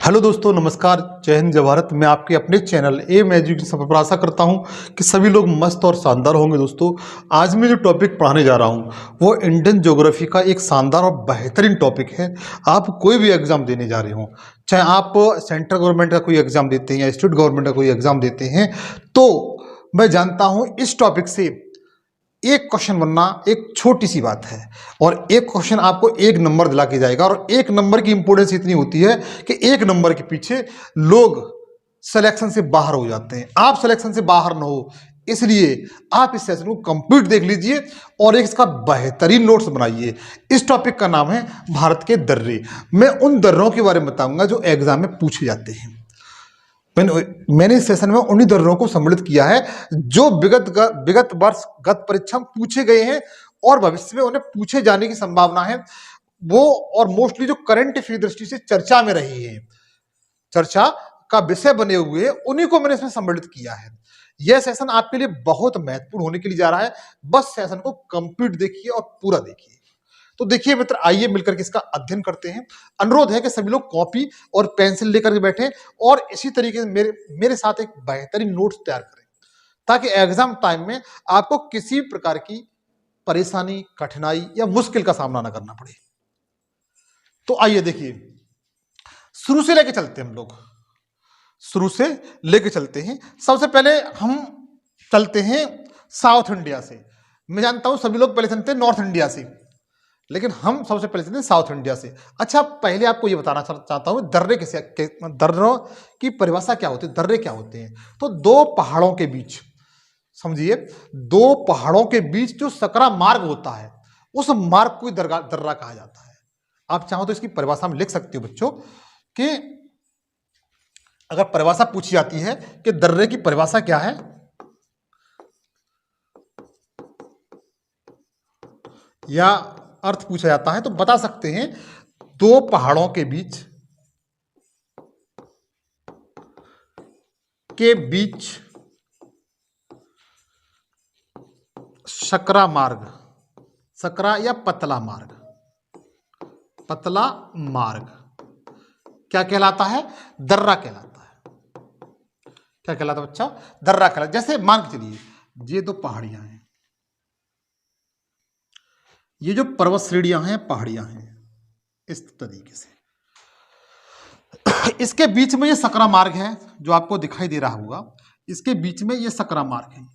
Hello दोस्तों, नमस्कार। जय हिंद, जय भारत। मैं आपके अपने चैनल एम एजुकेशन पर आशा करता हूं कि सभी लोग मस्त और शानदार होंगे। दोस्तों, आज मैं जो टॉपिक पढ़ाने जा रहा हूं वो इंडियन ज्योग्राफी का एक शानदार और बेहतरीन टॉपिक है। आप कोई भी एग्जाम देने जा रहे हो, चाहे आप सेंट्रल गवर्नमेंट का कोई एग्जाम देते हैं या स्टेट गवर्नमेंट का कोई एग्जाम देते हैं, तो मैं जानता हूँ इस टॉपिक से एक क्वेश्चन बनना एक छोटी सी बात है। और एक क्वेश्चन आपको एक नंबर दिला के जाएगा। और एक नंबर की इंपॉर्टेंस इतनी होती है कि एक नंबर के पीछे लोग सिलेक्शन से बाहर हो जाते हैं। आप सिलेक्शन से बाहर ना हो, इसलिए आप इस सेशन को कंप्लीट देख लीजिए और एक इसका बेहतरीन नोट्स बनाइए। इस टॉपिक का नाम है भारत के दर्रे। मैं उन दर्रों के बारे में बताऊंगा जो एग्जाम में पूछे जाते हैं। मैंने इस सेशन में उन्हीं दर्रों को सम्मिलित किया है जो विगत वर्ष गत परीक्षा में पूछे गए हैं और भविष्य में उन्हें पूछे जाने की संभावना है वो, और मोस्टली जो करंट अफेयर दृष्टि से चर्चा में रही है, चर्चा का विषय बने हुए हैं, उन्हीं को मैंने इसमें सम्मिलित किया है। यह सेशन आपके लिए बहुत महत्वपूर्ण होने के लिए जा रहा है। बस सेशन को कंप्लीट देखिए और पूरा देखिए। तो देखिए मित्र, आइए मिलकर के इसका अध्ययन करते हैं। अनुरोध है कि सभी लोग कॉपी और पेंसिल लेकर के बैठे और इसी तरीके से मेरे साथ एक बेहतरीन नोट्स तैयार करें, ताकि एग्जाम टाइम में आपको किसी प्रकार की परेशानी, कठिनाई या मुश्किल का सामना न करना पड़े। तो आइए देखिए, शुरू से लेके चलते हैं हम लोग, शुरू से लेके चलते हैं। सबसे पहले हम चलते हैं साउथ इंडिया से। मैं जानता हूं सभी लोग पहले चलते हैं नॉर्थ इंडिया से, लेकिन हम सबसे पहले चलते हैं साउथ इंडिया से। अच्छा, पहले आपको यह बताना चाहता हूं दर्रे दर्रों की परिभाषा क्या होती है, दर्रे क्या होते हैं। तो दो पहाड़ों के बीच, समझिए, दो पहाड़ों के बीच जो सकरा मार्ग होता है उस मार्ग को दर्रा कहा जाता है। आप चाहो तो इसकी परिभाषा में लिख सकते हो बच्चों कि अगर परिभाषा पूछी जाती है कि दर्रे की परिभाषा क्या है, या अर्थ पूछा जाता है, तो बता सकते हैं दो पहाड़ों के बीच सकरा मार्ग, सकरा या पतला मार्ग, पतला मार्ग क्या कहलाता है? दर्रा कहलाता है। क्या कहलाता है बच्चा? दर्रा कहलाता। जैसे मान के चलिए, ये दो पहाड़ियां हैं, ये जो पर्वत श्रेणियां हैं, पहाड़ियां हैं, इस तरीके से इसके बीच में ये सकरा मार्ग है जो आपको दिखाई दे रहा होगा। इसके बीच में ये सकरा मार्ग है,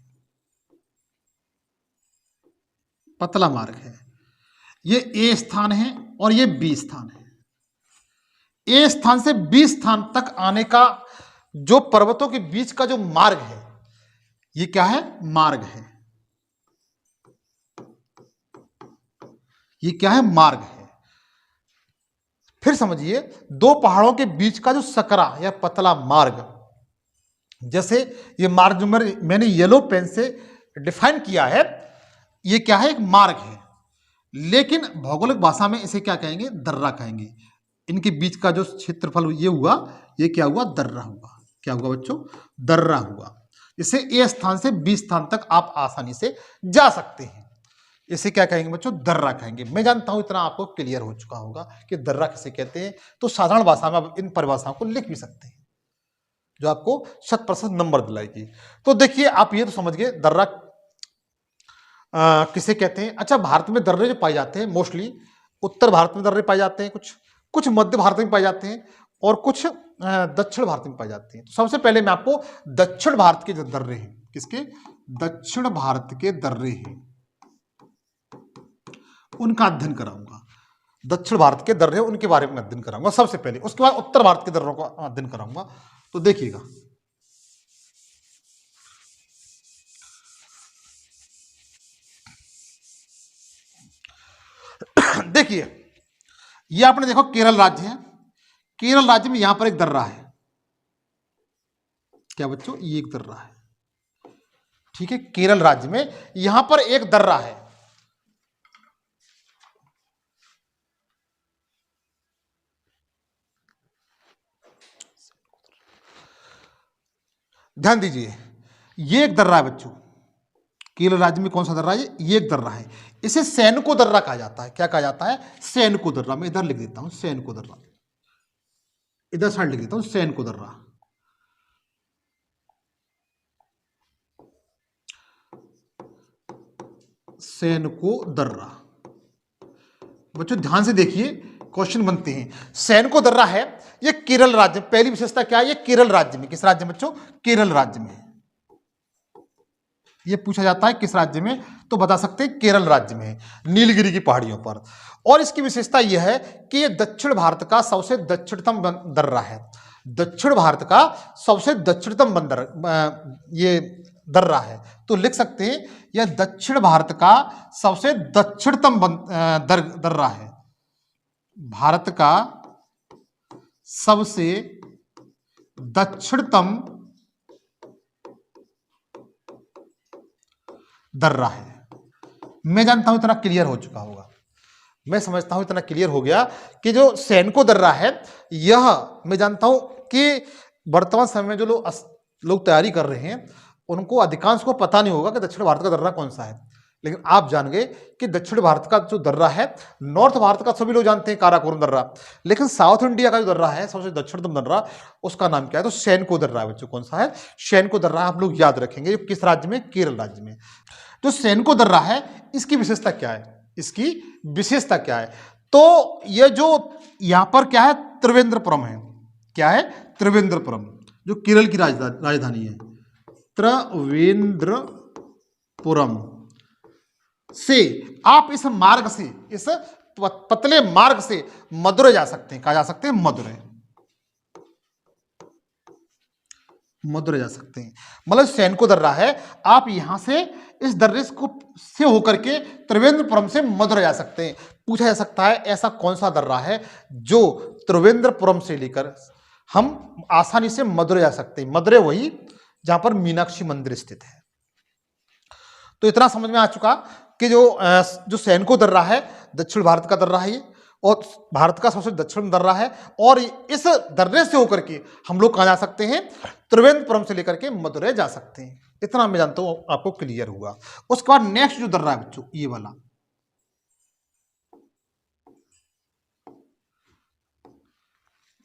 पतला मार्ग है। ये ए स्थान है और ये बी स्थान है। ए स्थान से बी स्थान तक आने का जो पर्वतों के बीच का जो मार्ग है, ये क्या है? मार्ग है। ये क्या है? मार्ग है। फिर समझिए, दो पहाड़ों के बीच का जो सकरा या पतला मार्ग, जैसे ये मार्ग जो मैंने येलो पेन से डिफाइन किया है, ये क्या है? एक मार्ग है, लेकिन भौगोलिक भाषा में इसे क्या कहेंगे? दर्रा कहेंगे। इनके बीच का जो क्षेत्रफल ये हुआ, ये क्या हुआ? दर्रा हुआ। क्या हुआ बच्चों? दर्रा हुआ। इसे ए स्थान से बी स्थान तक आप आसानी से जा सकते हैं। इसे क्या कहेंगे बच्चों? दर्रा कहेंगे। मैं जानता हूं इतना आपको क्लियर हो चुका होगा कि दर्रा किसे कहते हैं। तो साधारण भाषा में आप इन परिभाषाओं को लिख भी सकते हैं जो आपको 100% नंबर दिलाएगी। तो देखिए, आप ये तो समझ गए दर्रा किसे कहते हैं। अच्छा, भारत में दर्रे जो पाए जाते हैं, मोस्टली उत्तर भारत में दर्रे पाए जाते हैं, कुछ मध्य भारत में पाए जाते हैं और कुछ दक्षिण भारत में पाए जाते हैं। तो सबसे पहले मैं आपको दक्षिण भारत के जो दर्रे हैं, किसके? दक्षिण भारत के दर्रे हैं, उनका अध्ययन कराऊंगा। दक्षिण भारत के दर्रे, उनके बारे में अध्ययन कराऊंगा सबसे पहले। उसके बाद उत्तर भारत के दर्रों का अध्ययन कराऊंगा। तो देखिएगा, देखिए, ये आपने देखो केरल राज्य है। केरल राज्य में यहां पर एक दर्रा है। क्या बच्चों? ये एक दर्रा है, ठीक है। केरल राज्य में यहां पर एक दर्रा है। ध्यान दीजिए, ये एक दर्रा है बच्चों। केरल राज्य में कौन सा दर्रा है? ये एक दर्रा है। इसे सैनको दर्रा कहा जाता है। क्या कहा जाता है? सैनको दर्रा। मैं इधर लिख देता हूं, सैनको दर्रा। इधर साइड लिख देता हूं, सैनको दर्रा। सैनको दर्रा। बच्चों ध्यान से देखिए, क्वेश्चन बनते हैं। सैनको दर्रा है, ये केरल राज्य, पहली विशेषता क्या है, ये केरल राज्य में। किस राज्य में बच्चों? केरल राज्य में। ये पूछा जाता है किस राज्य में, तो बता सकते हैं केरल राज्य में, नीलगिरी की पहाड़ियों पर। और इसकी विशेषता यह है कि ये दक्षिण भारत का सबसे दक्षिणतम दर्रा है। दक्षिण भारत का सबसे दक्षिणतम बंदर ये दर्रा है। तो लिख सकते हैं यह दक्षिण भारत का सबसे दक्षिणतम दर्रा है। भारत का सबसे दक्षिणतम दर्रा है। मैं जानता हूं इतना क्लियर हो चुका होगा, मैं समझता हूं इतना क्लियर हो गया कि जो सैनको दर्रा है, यह मैं जानता हूं कि वर्तमान समय में जो लोग तैयारी कर रहे हैं उनको अधिकांश को पता नहीं होगा कि दक्षिण भारत का दर्रा कौन सा है, लेकिन आप जान गए कि दक्षिण भारत का जो दर्रा है, नॉर्थ भारत का सभी लोग जानते हैं काराकोरम दर्रा, लेकिन साउथ इंडिया का जो दर्रा है सबसे दक्षिणतम दर्रा, उसका नाम क्या है? तो सैनको दर्रा है बच्चों। कौन सा है? सैनको दर्रा। आप लोग याद रखेंगे। किस राज्य में? केरल राज्य में। जो सैनको दर्रा है, इसकी विशेषता क्या है? इसकी विशेषता क्या है? तो ये जो यहां पर क्या है, त्रिवेंद्रपुरम है। क्या है? त्रिवेंद्रपुरम, जो केरल की राजधानी है। त्रिवेंद्रपुरम से आप इस मार्ग से, इस पतले मार्ग से मदुरै जा सकते हैं। कहा जा सकते हैं? मदुरै। मदुरै जा सकते हैं। मतलब सैनको दर्रा है, आप यहां से इस दर्रे को से होकर के त्रिवेंद्रपुरम से मदुरै जा सकते हैं। पूछा जा सकता है ऐसा कौन सा दर्रा है जो त्रिवेंद्रपुरम से लेकर हम आसानी से मदुरै जा सकते हैं। मदुरै वही जहां पर मीनाक्षी मंदिर स्थित है। तो इतना समझ में आ चुका कि जो सैनको दर्रा है, दक्षिण भारत का दर्रा है ये, और भारत का सबसे दक्षिण दर्रा है, और इस दर्रे से होकर के हम लोग कहां जा सकते हैं? त्रिवेंद्रपुरम से लेकर के मदुरै जा सकते हैं। इतना मैं जानता हूं आपको क्लियर हुआ। उसके बाद नेक्स्ट जो दर्रा है बच्चों, ये वाला,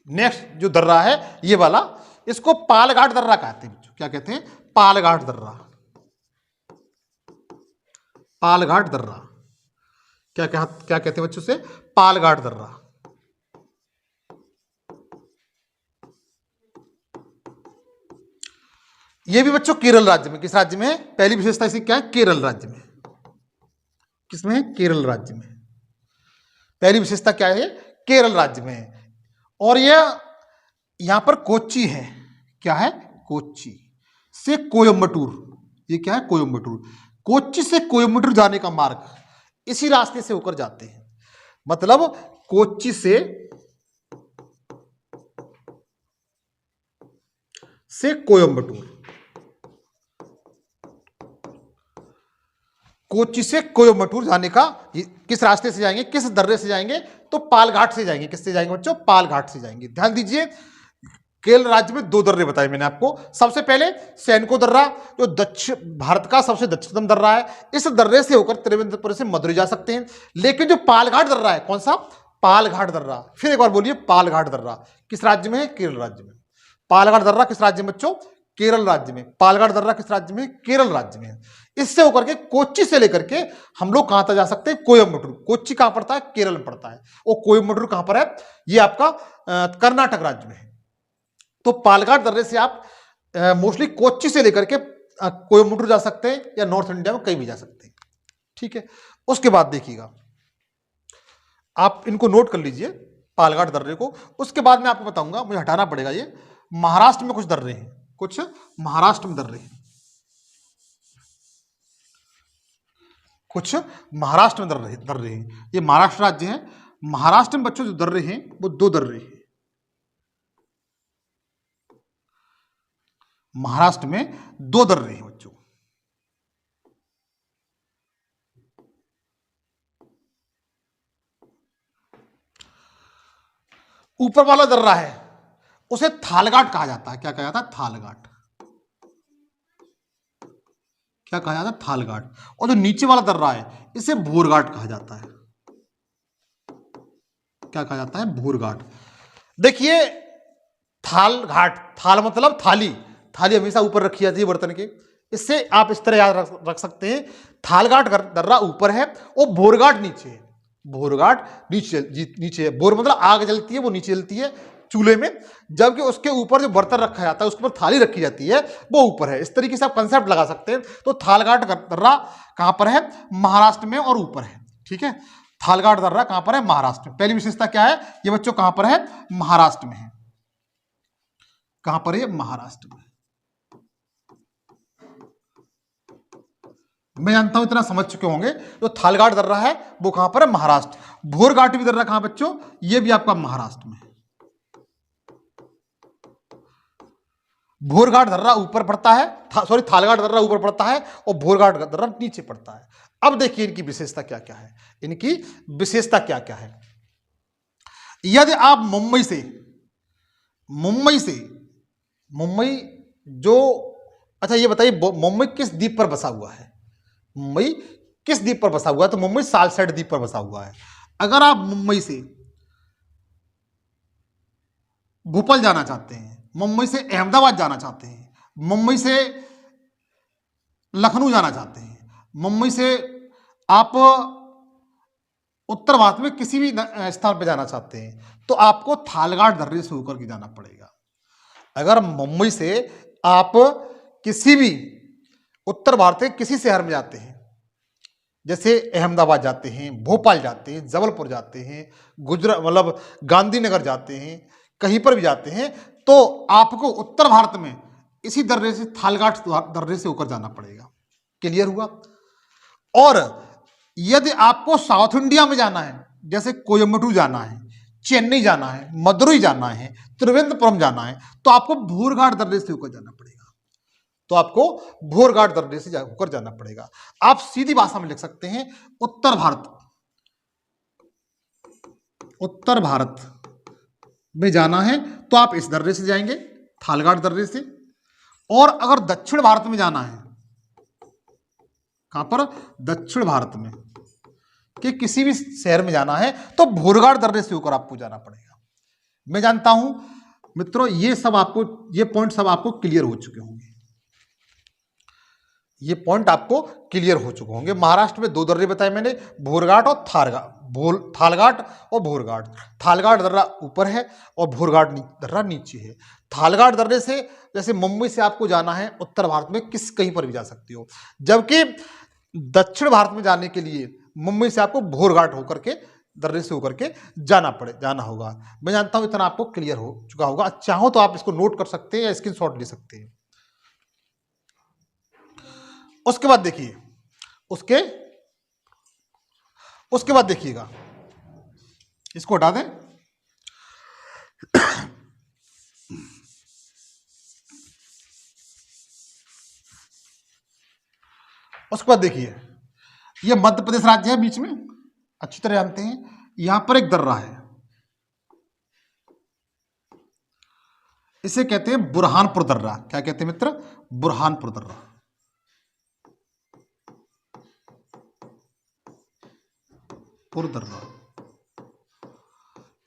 नेक्स्ट जो दर्रा है ये वाला, इसको पालघाट दर्रा कहते हैं बच्चों। क्या कहते हैं? पालघाट दर्रा। पालघाट दर्रा। क्या कहते हैं बच्चों से? पालघाट दर्रा। ये भी बच्चों केरल राज्य में। किस राज्य में है? पहली विशेषता इसी क्या है? केरल राज्य में। किसमें है? केरल राज्य में। पहली विशेषता क्या है? केरल राज्य में है। और यहां पर कोच्चि है। क्या है? कोच्चि से कोयम्बटूर। ये क्या है? कोयम्बटूर। कोच्चि से कोयम्बटूर जाने का मार्ग इसी रास्ते से होकर जाते हैं। मतलब कोच्चि से कोयम्बटूर, कोच्चि से कोयम्बटूर जाने का किस रास्ते से जाएंगे? किस दर्रे से जाएंगे? तो पालघाट से जाएंगे। किससे जाएंगे बच्चों? पालघाट से जाएंगे। ध्यान दीजिए, केरल राज्य में दो दर्रे बताए मैंने आपको। सबसे पहले सैनको दर्रा, जो दक्षिण भारत का सबसे दक्षिणतम दर्रा है। इस दर्रे से होकर त्रिवेंद्रपुरम से मदुरै जा सकते हैं। लेकिन जो पालघाट दर्रा है, कौन सा? पालघाट दर्रा। फिर एक बार बोलिए, पालघाट दर्रा किस राज्य में है? केरल राज्य में। पालघाट दर्रा किस राज्य में बच्चों? केरल राज्य में। पालघाट दर्रा किस राज्य में? केरल राज्य में। इससे होकर के कोच्चि से लेकर के हम लोग कहां तक जा सकते हैं? कोयम्बटूर। कोच्चि कहां पड़ता है? केरल में पड़ता है। और कोयम्बटूर कहां पर है? ये आपका कर्नाटक राज्य में है। तो पालघाट दर्रे से आप मोस्टली कोच्चि से लेकर के कोयम्बटूर जा सकते हैं, या नॉर्थ इंडिया में कहीं भी जा सकते हैं। ठीक है। उसके बाद देखिएगा, आप इनको नोट कर लीजिए, पालघाट दर्रे को। उसके बाद मैं आपको बताऊंगा, मुझे हटाना पड़ेगा ये, महाराष्ट्र में कुछ दर्रे हैं। कुछ महाराष्ट्र में दर्रे हैं। कुछ महाराष्ट्र में दर्रे हैं। ये महाराष्ट्र राज्य है। महाराष्ट्र में बच्चों जो दर्रे हैं वो दो दर्रे हैं। महाराष्ट्र में दो दर्रे हैं बच्चों। ऊपर वाला दर्रा है उसे थालघाट कहा जाता है। क्या कहा जाता है? थालघाट। क्या कहा जाता है? थालघाट। और जो नीचे वाला दर्रा है इसे भूरघाट कहा जाता है। क्या कहा जाता है? भूरघाट। देखिए, थाल घाट, थाल मतलब थाली, थाली हमेशा ऊपर रखी जाती है बर्तन के, इससे आप इस तरह याद रख सकते हैं। थालघाट दर्रा ऊपर है और भोरघाट नीचे है। भोरघाट नीचे है। भोर मतलब आग जलती है, वो नीचे जलती है चूल्हे में, जबकि उसके ऊपर जो बर्तन रखा जाता है, उसके ऊपर थाली रखी जाती है, वो ऊपर है। इस तरीके से आप कंसेप्ट लगा सकते हैं। तो थालघाट दर्रा कहां पर है? महाराष्ट्र में और ऊपर है। ठीक है, थालघाट दर्रा कहां पर है? महाराष्ट्र में। पहली विशेषता क्या है ये बच्चों? कहां पर है? महाराष्ट्र में है। कहां पर है? महाराष्ट्र में। मैं जानता हूं इतना समझ चुके होंगे। तो थालघाट दर्रा है वो कहां पर है? महाराष्ट्र। भोरघाट भी दर्रा कहां बच्चों? ये भी आपका महाराष्ट्र में है। भोरघाट दर्रा ऊपर पड़ता है, थालघाट दर्रा ऊपर पड़ता है और भोरघाट दर्रा नीचे पड़ता है। अब देखिए इनकी विशेषता क्या क्या है। इनकी विशेषता क्या क्या है। यदि आप मुंबई जो, अच्छा ये बताइए मुंबई किस द्वीप पर बसा हुआ है? मुंबई किस द्वीप पर बसा हुआ है? तो मुंबई सालसेट द्वीप पर बसा हुआ है। अगर आप मुंबई से भोपाल जाना चाहते हैं, मुंबई से अहमदाबाद जाना चाहते हैं, मुंबई से लखनऊ जाना चाहते हैं, मुंबई से आप उत्तर भारत में किसी भी स्थान पर जाना चाहते हैं, तो आपको थालघाट दर्रे से होकर के जाना पड़ेगा। अगर मुंबई से आप किसी भी उत्तर भारत के किसी शहर में जाते हैं, जैसे अहमदाबाद जाते हैं, भोपाल जाते हैं, जबलपुर जाते हैं, गुजरात मतलब गांधीनगर जाते हैं, कहीं पर भी जाते हैं, तो आपको उत्तर भारत में इसी दर्रे से, थालघाट दर्रे से होकर जाना पड़ेगा। क्लियर हुआ? और यदि आपको साउथ इंडिया में जाना है, जैसे कोयम्बटूर जाना है, चेन्नई जाना है, मदुरई जाना है, त्रिवेंद्रपुरम जाना है, तो आपको भोरघाट दर्रे से होकर जाना पड़ेगा। तो आपको भोरघाट दर्रे से होकर जाना पड़ेगा। आप सीधी भाषा में लिख सकते हैं, उत्तर भारत में जाना है तो आप इस दर्रे से जाएंगे, थालघाट दर्रे से। और अगर दक्षिण भारत में जाना है, कहां पर? दक्षिण भारत में कि किसी भी शहर में जाना है, तो भोरघाट दर्रे से होकर आपको जाना पड़ेगा। मैं जानता हूं मित्रों ये पॉइंट सब आपको क्लियर हो चुके होंगे। ये पॉइंट आपको क्लियर हो चुके होंगे। महाराष्ट्र में दो दर्रे बताए मैंने, भोरघाट और थालघाट और भोरघाट। थालघाट दर्रा ऊपर है और भोरघाट दर्रा नीचे है। थालघाट दर्रे से जैसे मुंबई से आपको जाना है उत्तर भारत में, कहीं पर भी जा सकते हो, जबकि दक्षिण भारत में जाने के लिए मुंबई से आपको भोरघाट होकर के दर्रे से होकर के जाना होगा। मैं जानता हूं इतना आपको क्लियर हो चुका होगा। चाहो तो आप इसको नोट कर सकते हैं या स्क्रीनशॉट ले सकते हैं। उसके बाद देखिए, उसके बाद देखिएगा, इसको हटा दें। उसके बाद देखिए, यह मध्य प्रदेश राज्य है, बीच में अच्छी तरह जानते हैं। यहां पर एक दर्रा है, इसे कहते हैं बुरहानपुर दर्रा। क्या कहते हैं मित्र? बुरहानपुर दर्रा।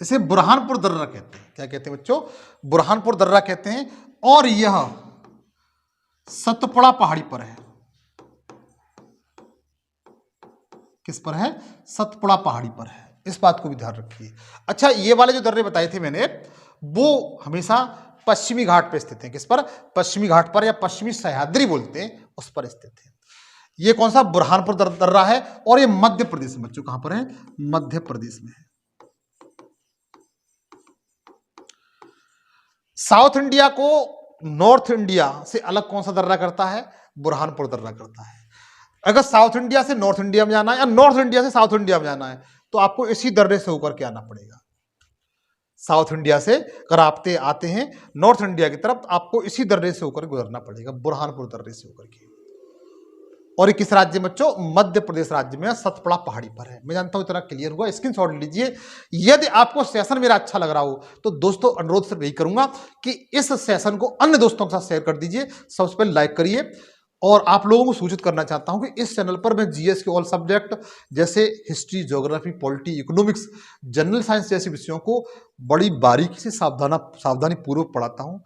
इसे बुरहानपुर दर्रा कहते हैं। क्या कहते हैं बच्चों? बुरहानपुर दर्रा कहते हैं। और यह सतपुड़ा पहाड़ी पर है। किस पर है? सतपुड़ा पहाड़ी पर है। इस बात को भी ध्यान रखिए। अच्छा, ये वाले जो दर्रे बताए थे मैंने, वो हमेशा पश्चिमी घाट पर स्थित हैं। किस पर? पश्चिमी घाट पर, या पश्चिमी सह्याद्री बोलते हैं, उस पर स्थित है। ये कौन सा? बुरहानपुर दर्रा है। और ये मध्य प्रदेश में बच्चों, कहां पर है? मध्य प्रदेश में है। साउथ इंडिया को नॉर्थ इंडिया से अलग कौन सा दर्रा करता है? बुरहानपुर दर्रा करता है। अगर साउथ इंडिया से नॉर्थ इंडिया में जाना है, या नॉर्थ इंडिया से साउथ इंडिया में जाना है, तो आपको इसी दर्रे से होकर के आना पड़ेगा। साउथ इंडिया से अगर आप आते हैं नॉर्थ इंडिया की तरफ, आपको इसी दर्रे से होकर गुजरना पड़ेगा, बुरहानपुर दर्रे से होकर के। और ये किस राज्य में बच्चों? मध्य प्रदेश राज्य में, सतपुड़ा पहाड़ी पर है। मैं जानता हूं इतना क्लियर हुआ। स्क्रीनशॉट लीजिए। यदि आपको सेशन मेरा अच्छा लग रहा हो तो दोस्तों अनुरोध सिर्फ यही करूंगा कि इस सेशन को अन्य दोस्तों के साथ शेयर कर दीजिए। सबसे पहले लाइक करिए और आप लोगों को सूचित करना चाहता हूं कि इस चैनल पर मैं जीएस के ऑल सब्जेक्ट जैसे history, geography, polity, economics, general science जैसे विषयों को बड़ी बारीकी से सावधानी पूर्वक पढ़ाता हूं।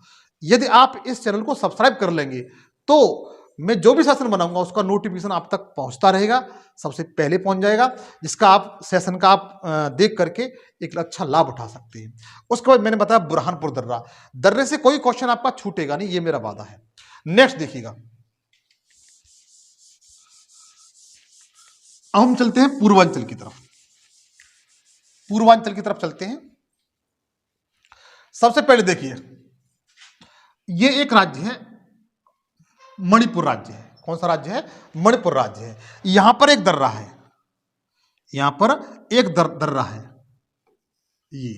यदि आप इस चैनल को सब्सक्राइब कर लेंगे तो मैं जो भी सेशन बनाऊंगा उसका नोटिफिकेशन आप तक पहुंचता रहेगा, सबसे पहले पहुंच जाएगा, जिसका आप सेशन का आप देख करके एक अच्छा लाभ उठा सकते हैं। उसके बाद मैंने बताया बुरहानपुर दर्रा, दर्रे से कोई क्वेश्चन आपका छूटेगा नहीं, ये मेरा वादा है। नेक्स्ट देखिएगा, अब हम चलते हैं पूर्वांचल की तरफ। पूर्वांचल की तरफ चलते हैं। सबसे पहले देखिए, ये एक राज्य है, मणिपुर राज्य है। कौन सा राज्य है? मणिपुर राज्य है। यहां पर एक दर्रा है, यहां पर एक दर्रा है, ये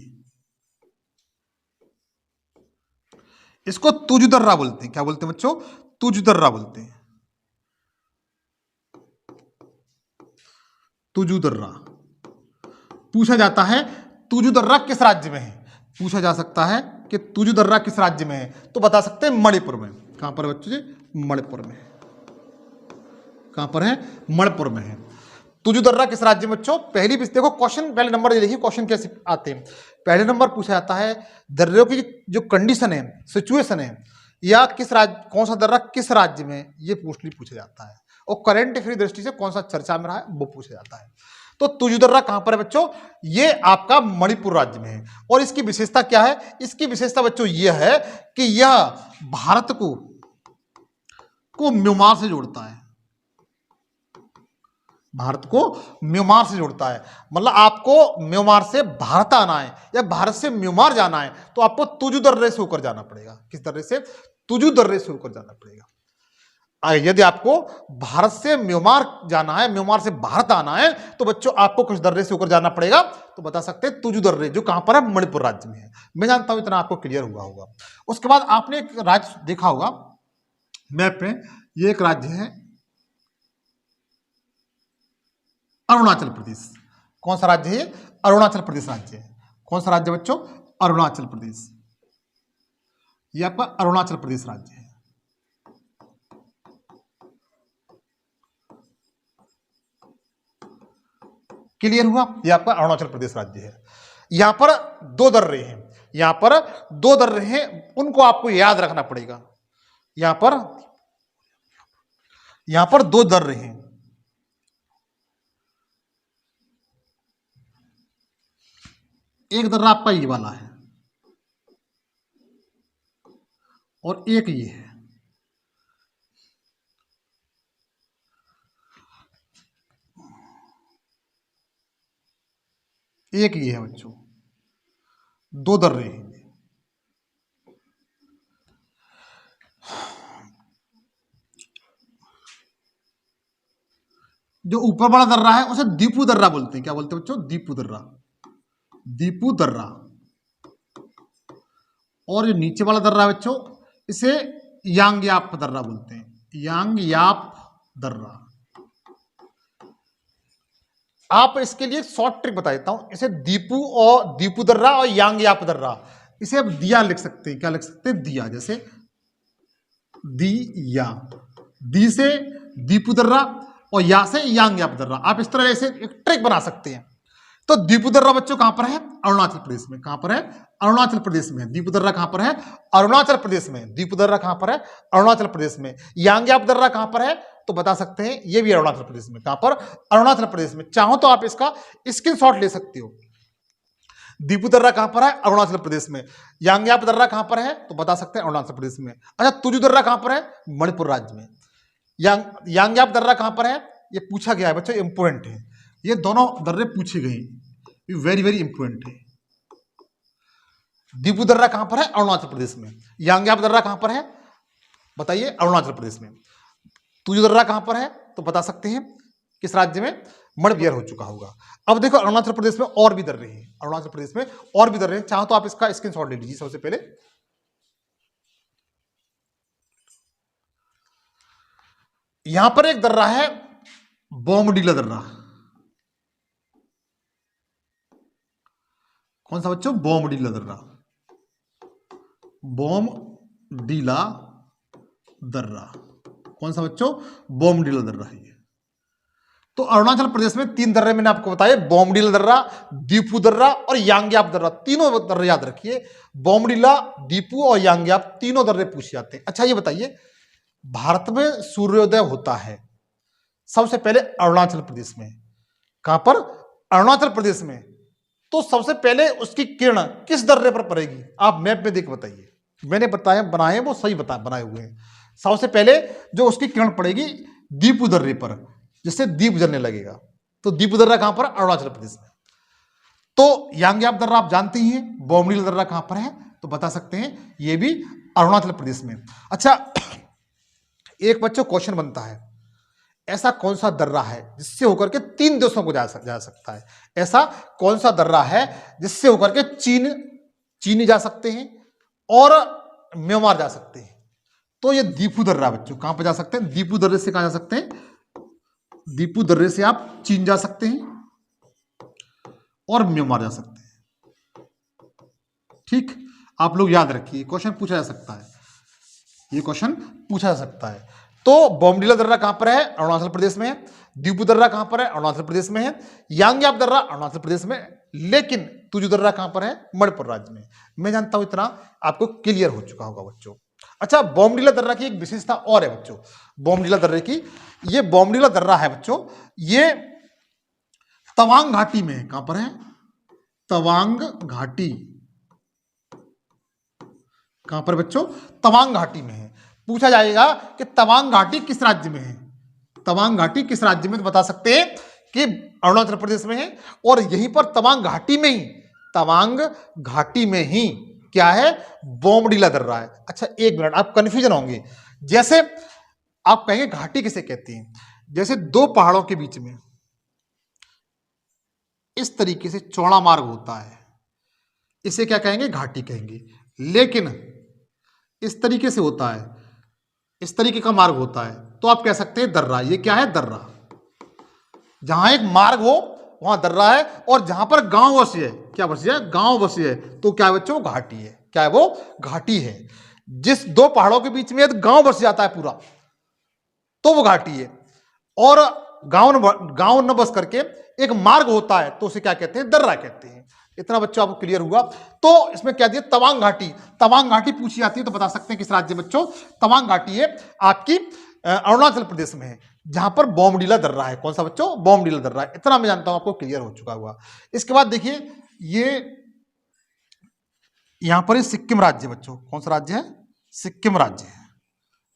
इसको तुज दर्रा बोलते हैं। क्या बोलते हैं बच्चों? तुज दर्रा बोलते हैं, तुजु दर्रा। पूछा जाता है तुजु दर्रा किस राज्य में है, पूछा जा सकता है कि तुजु दर्रा किस राज्य में है, तो बता सकते हैं मणिपुर में। कहां पर है बच्चों जी? मणिपुर में। कहां पर है? मणिपुर में है। तुजु दर्रा किस राज्य में बच्चों? पहली देखो क्वेश्चन, पहले नंबर ये देखिए क्वेश्चन कैसे आते हैं। पहले नंबर पूछा जाता है दर्रों की जो कंडीशन है, सिचुएशन है, या किस राज्य, कौन सा दर्रा किस राज्य में, ये पूछा जाता है। और करंट अफेयर दृष्टि से कौन सा चर्चा में रहा है वो पूछा जाता है। तो तुजु दर्रा कहां पर है बच्चों? ये आपका मणिपुर राज्य में है। और इसकी विशेषता क्या है? इसकी विशेषता बच्चों यह है कि यह भारत को म्यांमार से जोड़ता है, भारत को म्यांमार से जोड़ता है। मतलब आपको म्यांमार से भारत आना है या भारत से म्यांमार जाना है तो आपको तुजु दर्रे से होकर जाना पड़ेगा। किस दर्रे से? तुजु दर्रे से होकर जाना पड़ेगा। यदि आपको भारत से म्यांमार जाना है, म्यांमार से भारत आना है, तो बच्चों आपको कुछ दर्रे से होकर जाना पड़ेगा। तो बता सकते हैं तुजु दर्रे, जो कहां पर है? मणिपुर राज्य में है। मैं जानता हूं इतना आपको क्लियर हुआ होगा। उसके बाद आपने एक राज्य देखा होगा मैप में, ये एक राज्य है अरुणाचल प्रदेश। कौन सा राज्य है? अरुणाचल प्रदेश राज्य है। कौन सा राज्य बच्चों? अरुणाचल प्रदेश। ये आपका अरुणाचल प्रदेश राज्य है। क्लियर हुआ? ये आपका अरुणाचल प्रदेश राज्य है। यहां पर दो दर्रे हैं, यहां पर दो दर्रे हैं, उनको आपको याद रखना पड़ेगा। यहां पर दो दर्रे हैं, एक दर्रा आपका ये वाला है और एक ये है। एक ये है बच्चों, दो दर्रे हैं। जो ऊपर वाला दर्रा है उसे दीपू दर्रा बोलते हैं। क्या बोलते हैं बच्चों? दीपू दर्रा, दीपू दर्रा। और जो नीचे वाला दर्रा है बच्चों, इसे यांगयाप दर्रा बोलते हैं, यांगयाप दर्रा। आप इसके लिए शॉर्ट ट्रिक बता देता हूं, इसे दीपू दर्रा और यांगयाप दर्रा, इसे आप दिया लिख सकते हैं। क्या लिख सकते हैं? दिया। जैसे दिया, दी से दीपू दर्रा और या से यांगयाप दर्रा। आप इस तरह से एक ट्रिक बना सकते हैं। तो दीपू दर्रा बच्चों कहां पर है? अरुणाचल प्रदेश में। कहां पर है? अरुणाचल प्रदेश में। दीपू दर्रा कहां पर है? अरुणाचल प्रदेश में। दीपू दर्रा कहां पर है? अरुणाचल प्रदेश में। यांगयाप दर्रा कहां पर है? तो बता सकते हैं ये भी अरुणाचल प्रदेश में। कहां पर? अरुणाचल प्रदेश में। चाहो तो आप इसका स्क्रीनशॉट ले सकते हो। दीपू दर्रा कहां पर है? अरुणाचल प्रदेश में। यांगयाप दर्रा कहां पर है? तो बता सकते हैं अरुणाचल प्रदेश में। अच्छा, तुजु दर्रा कहां पर है? मणिपुर राज्य में। यांगयाप दर्रा कहां पर है? ये पूछा गया है बच्चों, इंपोर्टेंट है। ये दोनों दर्रे पूछे गए, ये वेरी वेरी इंपोर्टेंट है। दीपू दर्रा कहां पर है? अरुणाचल प्रदेश में। यांगयाप दर्रा कहां पर है? बताइए, अरुणाचल प्रदेश में। तुजु दर्रा कहां पर है? तो बता सकते हैं किस राज्य में? मणिपुर हो चुका होगा। अब देखो अरुणाचल प्रदेश में और भी दर्रे हैं, अरुणाचल प्रदेश में और भी दर्रे हैं। चाहो तो आप इसका स्क्रीनशॉट ले लीजिए। सबसे पहले यहां पर एक दर्रा है बोमडीला दर्रा। कौन सा बच्चों? बोमडीला दर्रा, बोमडीला दर्रा। कौन सा बच्चों? बोमडीला दर्रा है ये। तो अरुणाचल प्रदेश में 3 दर्रे मैंने आपको बताए, बोमडीला दर्रा, दीपू दर्रा और यांग्याप दर्रा। तीनों दर्रे याद रखिए, बोमडीला, दीपू और यांग्याप तीनों दर्रे पूछे जाते हैं। अच्छा ये बताइए, भारत में सूर्योदय होता है सबसे पहले अरुणाचल प्रदेश में। कहां पर? अरुणाचल प्रदेश में। तो सबसे पहले उसकी किरण किस दर्रे पर पड़ेगी? आप मैप में देख बताइए। मैंने बताया बनाए वो सही बनाए हुए हैं। सबसे पहले जो उसकी किरण पड़ेगी दीपू दर्रे पर, जिससे दीप जलने लगेगा। तो दीपू दर्रा कहां पर? अरुणाचल प्रदेश में। तो यांग्याप दर्रा आप जानते ही हैं। बोमडीला दर्रा कहां पर है? तो बता सकते हैं, ये भी अरुणाचल प्रदेश में। अच्छा, एक बच्चों क्वेश्चन बनता है, ऐसा कौन सा दर्रा है जिससे होकर के 3 देशों को जा सकता है? ऐसा कौन सा दर्रा है जिससे होकर के चीन जा सकते हैं और म्यांमार जा सकते हैं? तो ये दीपू दर्रा बच्चों। कहां पर जा सकते हैं? दीपू दर्रे से कहां जा सकते हैं? दीपू दर्रे से आप चीन जा सकते हैं और म्यांमार जा सकते हैं। ठीक, आप लोग याद रखिए, क्वेश्चन पूछा जा सकता है, ये क्वेश्चन पूछा जा सकता है। तो बोमडीला दर्रा कहां पर है? अरुणाचल प्रदेश में है। दीपू दर्रा कहां पर है? अरुणाचल प्रदेश में है। यांग्याप दर्रा अरुणाचल प्रदेश में, लेकिन तुजू दर्रा कहां पर है? मणिपुर राज्य में। मैं जानता हूं इतना आपको क्लियर हो चुका होगा बच्चों। अच्छा, बोमडीला दर्रा की एक विशेषता और है बच्चों। बोमडीला दर्रे की, ये बोमडीला दर्रा है बच्चों, ये तवांग घाटी में है। कहां पर है? तवांग घाटी। कहां पर बच्चों? तवांग घाटी में है। पूछा जाएगा कि तवांग घाटी किस राज्य में है? तवांग घाटी किस राज्य में? तो बता सकते हैं कि अरुणाचल प्रदेश में है। और यहीं पर तवांग घाटी में ही, तवांग घाटी में ही क्या है? बोमडीला दर्रा है। अच्छा एक मिनट, आप कंफ्यूजन होंगे। जैसे आप कहेंगे घाटी किसे कहते हैं? जैसे 2 पहाड़ों के बीच में इस तरीके से चौड़ा मार्ग होता है, इसे क्या कहेंगे? घाटी कहेंगे। लेकिन इस तरीके से होता है, इस तरीके का मार्ग होता है, तो आप कह सकते हैं दर्रा। ये क्या है? दर्रा। जहां एक मार्ग हो वहां दर्रा है, और जहां पर गांव बसे है, क्या बसे है? गांव बसे है, तो क्या है बच्चों? घाटी है। क्या है वो? घाटी है। जिस 2 पहाड़ों के बीच में गांव बस जाता है पूरा, तो वो घाटी है। और गांव न बस करके एक मार्ग होता है, तो उसे क्या कहते हैं? दर्रा कहते हैं। इतना बच्चों आपको क्लियर हुआ। तो इसमें क्या दिया? तवांग घाटी। तवांग घाटी पूछी जाती है तो बता सकते हैं किस राज्य बच्चों? तवांग घाटी है आपकी अरुणाचल प्रदेश में है, जहां पर बोमडीला दर्रा है। कौन सा बच्चों? बोमडीला दर्रा है। इतना मैं जानता हूं आपको क्लियर हो चुका हुआ। इसके बाद देखिए, ये यहां पर सिक्किम राज्य बच्चों। कौन सा राज्य है? सिक्किम राज्य है।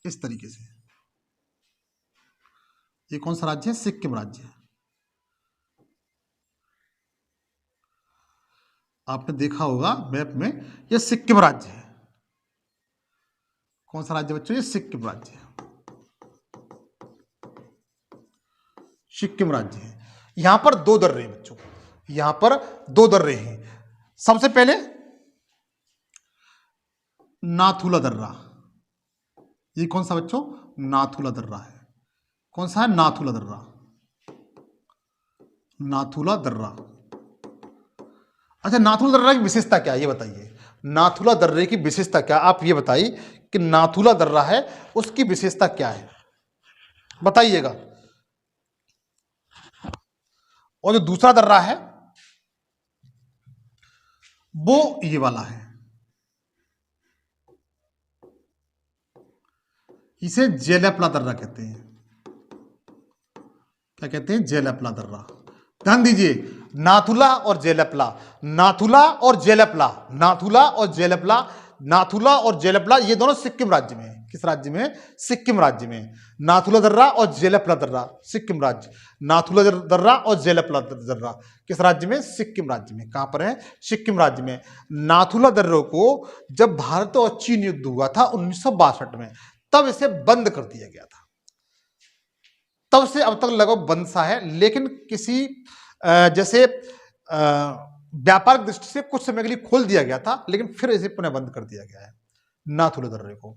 इस तरीके से ये कौन सा राज्य है? सिक्किम राज्य है। आपने देखा होगा मैप में, ये सिक्किम राज्य है। कौन सा राज्य बच्चों? ये सिक्किम राज्य है। सिक्किम राज्य है। यहां पर 2 दर्रे हैं बच्चों, यहां पर 2 दर्रे हैं। सबसे पहले नाथुला दर्रा। ये कौन सा बच्चों? नाथुला दर्रा है। कौन सा है? नाथुला दर्रा। नाथुला दर्रा। अच्छा, नाथुला दर्रा की विशेषता क्या है ये बताइए। नाथुला दर्रे की विशेषता क्या? आप ये बताइए कि नाथुला दर्रा है, उसकी विशेषता क्या है, बताइएगा। और जो दूसरा दर्रा है वो ये वाला है, इसे जेलैपला दर्रा कहते हैं। क्या कहते हैं? जेलैपला दर्रा। ध्यान दीजिए, नाथुला और जेलैपला, नाथुला और जेलैपला, नाथुला और जेलैपला, नाथुला और जेलैपला, ये दोनों सिक्किम राज्य में है। किस राज्य में? सिक्किम राज्य में। नाथुला दर्रा और जेलैपला दर्रा सिक्किम राज्य। नाथुला दर्रा और जेलैपला दर्रा किस राज्य में? सिक्किम राज्य में। कहां पर है? सिक्किम राज्य में। नाथुला दर्रों को जब भारत और चीन युद्ध हुआ था 1962 में, तब इसे बंद कर दिया गया था। तब से अब तक लगभग बंद सा है, लेकिन किसी जैसे व्यापारिक दृष्टि से कुछ समय के लिए खोल दिया गया था, लेकिन फिर इसे पुनः बंद कर दिया गया है नाथुला दर्रे को।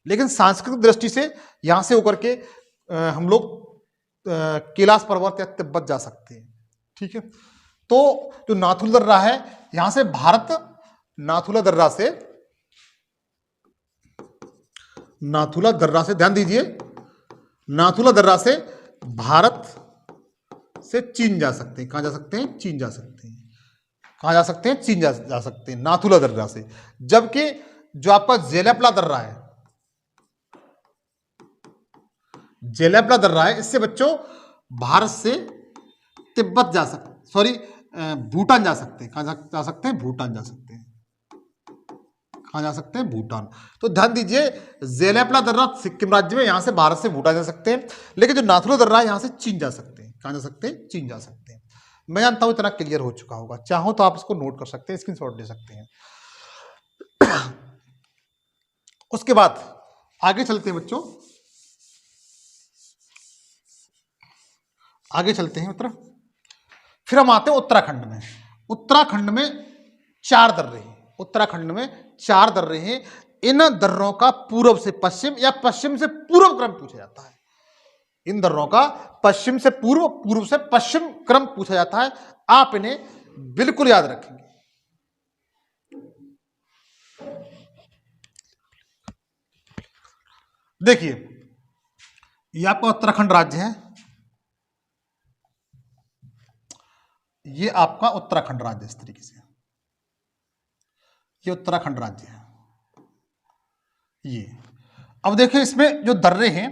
लेकिन सांस्कृतिक दृष्टि से यहां से होकर के हम लोग कैलाश पर्वत या तिब्बत जा सकते हैं। ठीक है, तो जो नाथुला दर्रा है, यहां से भारत नाथुला दर्रा से ध्यान दीजिए, नाथुला दर्रा से भारत से चीन जा सकते हैं। कहां जा सकते हैं? चीन जा सकते हैं। कहां जा सकते हैं? चीन जा सकते हैं नाथुला दर्रा से। जबकि जो आपका जेलेपला दर्रा है, जेलेपला दर्रा है, इससे बच्चों भारत से तिब्बत जा सकते, सॉरी भूटान जा सकते हैं। कहां जा सकते हैं? भूटान जा सकते हैं। कहां जा सकते हैं? भूटान। तो ध्यान दीजिए, जेलेपला दर्रा सिक्किम राज्य में, यहां से भारत से भूटान जा सकते हैं, लेकिन जो नाथुला दर्रा है यहां से चीन जा सकते हैं। कहां जा सकते हैं? चीन जा सकते हैं। मैं जानता हूं इतना क्लियर हो चुका होगा, चाहो तो आप इसको नोट कर सकते हैं, स्क्रीनशॉट ले सकते हैं। उसके बाद आगे चलते हैं बच्चों, आगे चलते हैं मित्र। फिर हम आते हैं उत्तराखंड में। उत्तराखंड में 4 दर्रे हैं। उत्तराखंड में 4 दर्रे हैं। इन दर्रों का पूर्व से पश्चिम या पश्चिम से पूर्व क्रम पूछा जाता है। इन दर्रों का पश्चिम से पूर्व, पूर्व से पश्चिम क्रम पूछा जाता है। आप इन्हें बिल्कुल याद रखेंगे। देखिए, ये आपका उत्तराखंड राज्य है, ये आपका उत्तराखंड राज्य इस तरीके से, ये उत्तराखंड राज्य है ये। अब देखिए इसमें जो दर्रे हैं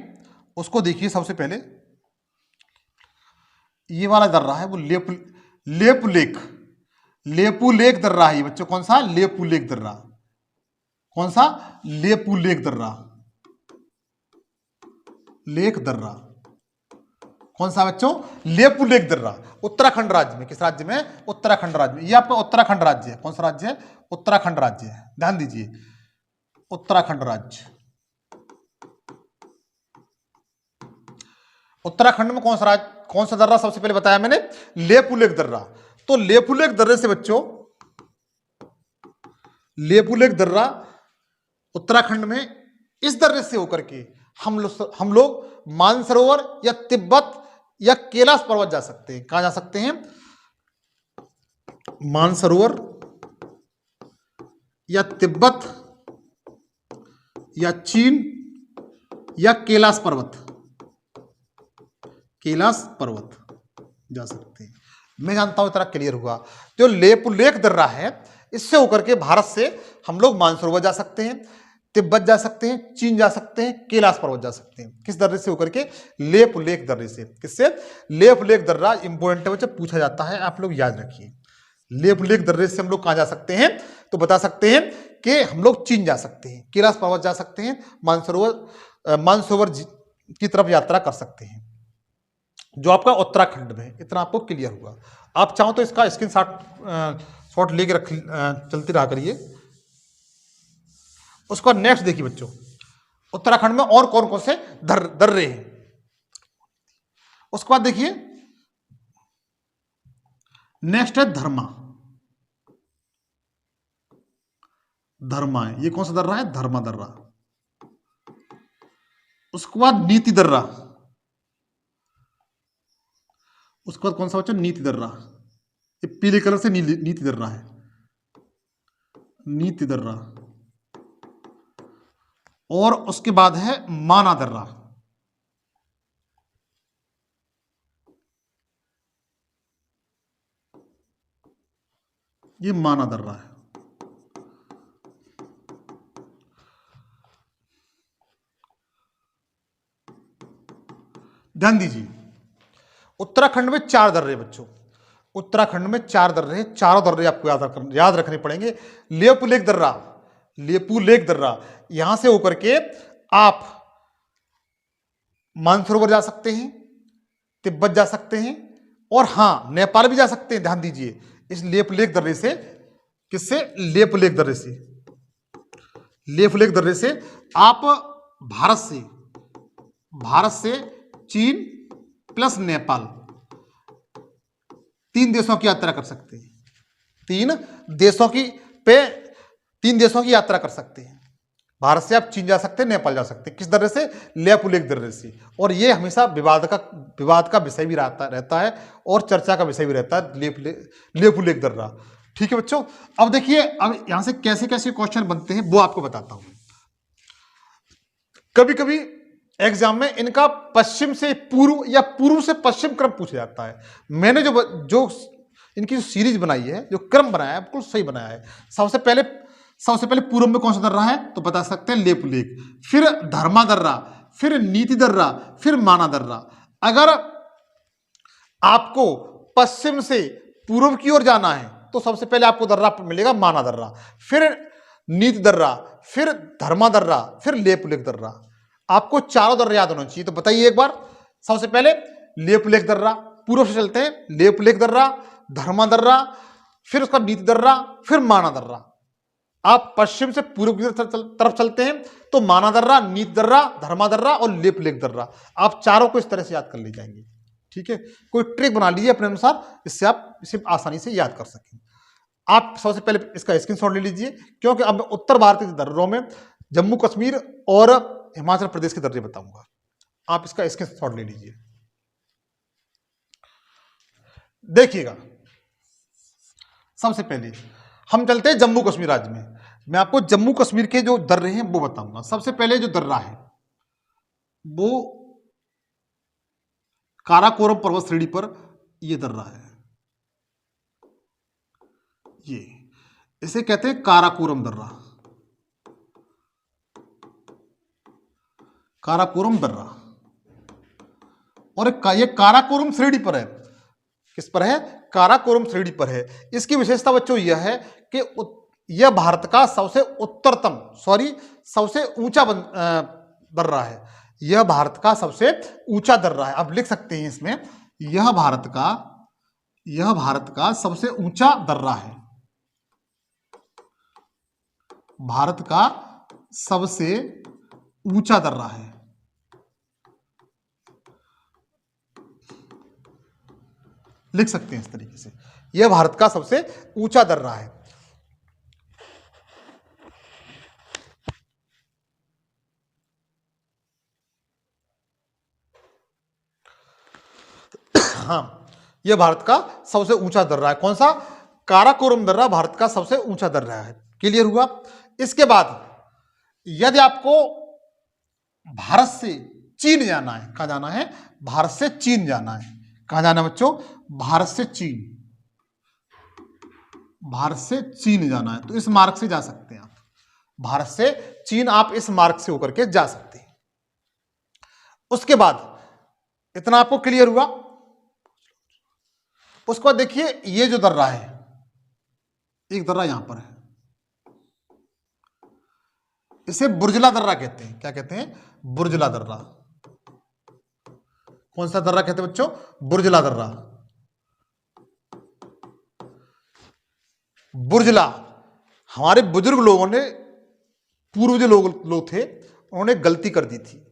उसको देखिए। सबसे पहले ये वाला दर्रा है वो लेपू लेक दर्रा है ये बच्चों। कौन सा? लेपू लेक दर्रा। कौन सा? लेपू लेक दर्रा। लेक दर्रा कौन सा बच्चों? लेपू लेक दर्रा। उत्तराखंड राज्य में। किस राज्य में? उत्तराखंड राज्य में। ये आपका उत्तराखंड राज्य है। कौन सा राज्य है? उत्तराखंड राज्य है। ध्यान दीजिए, उत्तराखंड राज्य। उत्तराखंड में कौन सा दर्रा सबसे पहले बताया मैंने? लेपू लेक दर्रा। तो लेपू लेक दर्रे से बच्चों, लेपू लेक दर्रा उत्तराखंड में, इस दर्रे से होकर के हम लोग मानसरोवर या तिब्बत या कैलाश पर्वत जा सकते हैं। कहां जा सकते हैं? मानसरोवर या तिब्बत या चीन या कैलाश पर्वत, कैलाश पर्वत जा सकते हैं। मैं जानता हूं इतना क्लियर हुआ। जो लेपू लेक दर्रा है, इससे होकर के भारत से हम लोग मानसरोवर जा सकते हैं, तिब्बत जा सकते हैं, चीन जा सकते हैं, कैलाश पर्वत जा सकते हैं। किस दर्रे से होकर के? लेपू लेक दर्रे से। किससे? लेपू लेक दर्रा। इंपॉर्टेंट है बच्चा, पूछा जाता है, आप लोग याद रखिए। लेपू लेक दर्रे से हम लोग कहां जा सकते हैं? तो बता सकते हैं कि हम लोग चीन जा सकते हैं, कैलाश पर्वत जा सकते हैं, मानसरोवर की तरफ यात्रा कर सकते हैं, जो आपका उत्तराखंड में। इतना आपको क्लियर हुआ। आप चाहो तो इसका स्क्रीनशॉट लेके चलते रहा करिए। उसका नेक्स्ट देखिए बच्चों, उत्तराखंड में और कौन कौन से दर्रे हैं। उसके बाद देखिए नेक्स्ट है धर्मा। धर्मा है, ये कौन सा दर्रा है? धर्मा दर्रा। उसके बाद नीति दर्रा। उसके बाद कौन सा बच्चा? नीति दर्रा। ये पीले कलर से नीति दर्रा है, नीति दर्रा। और उसके बाद है माना दर्रा। ये माना दर्रा है। ध्यान दीजिए, उत्तराखंड में 4 दर्रे बच्चों। उत्तराखंड में 4 दर्रे हैं। चारों दर्रे आपको याद रखने पड़ेंगे। लेपू लेक दर्रा, लेपू लेक दर्रा, यहां से होकर के आप मानसरोवर जा सकते हैं, तिब्बत जा सकते हैं, और हां नेपाल भी जा सकते हैं। ध्यान दीजिए, इस लेपू लेक दर्रे से। किससे? लेपू लेक दर्रे से। लेपू लेक दर्रे से आप भारत से चीन प्लस नेपाल, 3 देशों की यात्रा कर सकते हैं। 3 देशों की यात्रा कर सकते हैं। भारत से आप चीन जा सकते हैं, नेपाल जा सकते हैं। किस दर्रे से? लेपू लेक दर्रे से। और ये हमेशा विवाद का विषय भी रहता है और चर्चा का विषय भी रहता है, लेपू लेक दर्रा। ठीक है बच्चों। अब देखिए, अब यहां से कैसे कैसे क्वेश्चन बनते हैं वो आपको बताता हूं। कभी कभी एग्जाम में इनका पश्चिम से पूर्व या पूर्व से पश्चिम क्रम पूछा जाता है। मैंने जो इनकी जो सीरीज बनाई है, जो क्रम बनाया है, बिल्कुल सही बनाया है। सबसे पहले पूर्व में कौन सा दर्रा है तो बता सकते हैं लेपुलेख, फिर धर्मा दर्रा, फिर नीति दर्रा, फिर माना दर्रा। अगर आपको पश्चिम से पूर्व की ओर जाना है तो सबसे पहले आपको दर्रा मिलेगा माना दर्रा, फिर नीति दर्रा, फिर धर्मा दर्रा, फिर लेपुलेख दर्रा। आपको चारों दर्रे याद होना चाहिए। तो बताइए एक बार, सबसे पहले लेपुलेख दर्रा, पूर्व से चलते हैं, लेपुलेख दर्रा, धर्मा दर्रा, फिर उसका नीति दर्रा, फिर माना दर्रा। आप पश्चिम से पूर्व की तरफ चलते हैं तो माना दर्रा, नीति दर्रा, धर्मा दर्रा और लेपुलेख दर्रा। आप चारों को इस तरह से याद कर ले जाएंगे। ठीक है, कोई ट्रिक बना लीजिए अपने अनुसार, इससे आप इसे आसानी से याद कर सकें। आप सबसे पहले इसका स्क्रीनशॉट ले लीजिए, क्योंकि अब मैं उत्तर भारतीय दर्रों में जम्मू कश्मीर और हिमाचल प्रदेश के दर्रे बताऊंगा। आप इसका स्क्रीनशॉट ले लीजिए। देखिएगा, सबसे पहले हम चलते हैं जम्मू कश्मीर राज्य में। मैं आपको जम्मू कश्मीर के जो दर्रे हैं वो बताऊंगा। सबसे पहले जो दर्रा है वो काराकोरम पर्वत श्रेणी पर ये दर्रा है। ये इसे कहते हैं काराकोरम दर्रा, काराकोरम दर्रा। और ये काराकोरम श्रेणी पर है। किस पर है? काराकोरम श्रेणी पर है। इसकी विशेषता बच्चों यह है कि यह भारत का सबसे ऊंचा दर्रा है। यह भारत का सबसे ऊंचा दर्रा है। अब लिख सकते हैं इसमें, यह भारत का सबसे ऊंचा दर्रा है। भारत का सबसे ऊंचा दर्रा है। लिख सकते हैं इस तरीके से, यह भारत का सबसे ऊंचा दर्रा है। हाँ, यह भारत का सबसे ऊंचा दर्रा है। कौन सा? काराकोरम दर्रा भारत का सबसे ऊंचा दर्रा है। क्लियर हुआ? इसके बाद यदि आपको भारत से चीन जाना है, कहां जाना है? भारत से चीन जाना है। कहां जाना है बच्चों? भारत से चीन। भारत से चीन जाना है तो इस मार्ग से जा सकते हैं आप। भारत से चीन आप इस मार्ग से होकर के जा सकते हैं। उसके बाद इतना आपको क्लियर हुआ। उसके बाद देखिए, ये जो दर्रा है, एक दर्रा यहां पर है, इसे बुर्जला दर्रा कहते हैं। क्या कहते हैं? बुर्जला दर्रा। कौन सा दर्रा कहते हैं बच्चों? बुर्जला दर्रा। बुर्जला, हमारे बुजुर्ग लोगों ने, पूर्व जो लोग थे, उन्होंने गलती कर दी थी।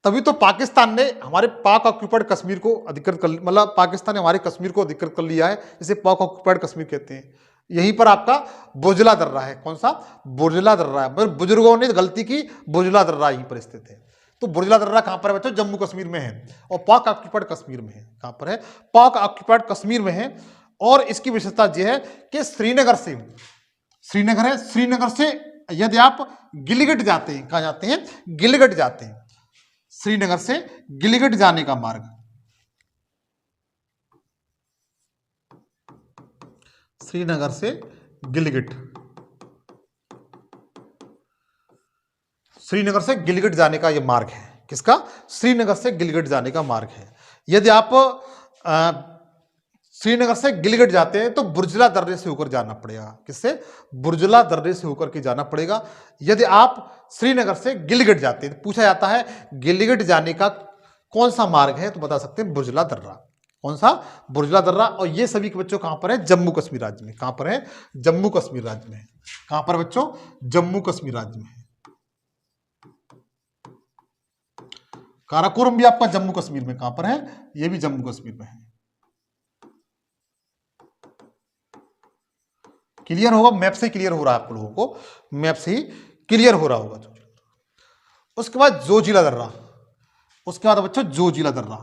तभी तो पाकिस्तान ने हमारे पाक ऑक्यूपाइड कश्मीर को अधिकृत कर, मतलब पाकिस्तान ने हमारे कश्मीर को अधिकृत कर लिया है, इसे पाक ऑक्यूपाइड कश्मीर कहते हैं। यहीं पर आपका बुर्जला दर्रा है। कौन सा? बुर्जला दर्रा है। मतलब बुजुर्गों ने गलती की, बुर्जला दर्रा यहीं पर स्थित है। तो बुर्जला दर्रा कहां पर है बच्चों? जम्मू कश्मीर में है और पाक ऑक्यूपाइड कश्मीर में है। कहां पर है? पाक ऑक्यूपाइड कश्मीर में है। और इसकी विशेषता यह है कि श्रीनगर से यदि आप गिलगित जाते हैं, कहां जाते हैं? गिलगित जाते हैं। श्रीनगर से गिलगित जाने का मार्ग, श्रीनगर से गिलगित, श्रीनगर से गिलगित जाने का यह मार्ग है। किसका? श्रीनगर से गिलगित जाने का मार्ग है। यदि आप श्रीनगर से गिलगित जाते हैं तो बुर्जला दर्रे से होकर जाना पड़ेगा। किससे? बुर्जला दर्रे से होकर के जाना पड़ेगा। यदि आप श्रीनगर से गिलगित जाते हैं तो पूछा जाता है गिलगित जाने का कौन सा मार्ग है, तो बता सकते हैं बुर्जला दर्रा। कौन सा? बुर्जला दर्रा। और ये सभी के बच्चों कहां पर है? जम्मू कश्मीर राज्य में। कहां पर है? जम्मू कश्मीर राज्य में। कहां पर बच्चों? जम्मू कश्मीर राज्य में। काराकोरम भी आपका जम्मू कश्मीर में। कहां पर है? ये भी जम्मू कश्मीर में है। क्लियर होगा? मैप से क्लियर हो रहा है आप लोगों को, मैप से ही क्लियर हो रहा होगा। उसके बाद जोजिला दर्रा, उसके बाद बच्चों जोजिला दर्रा।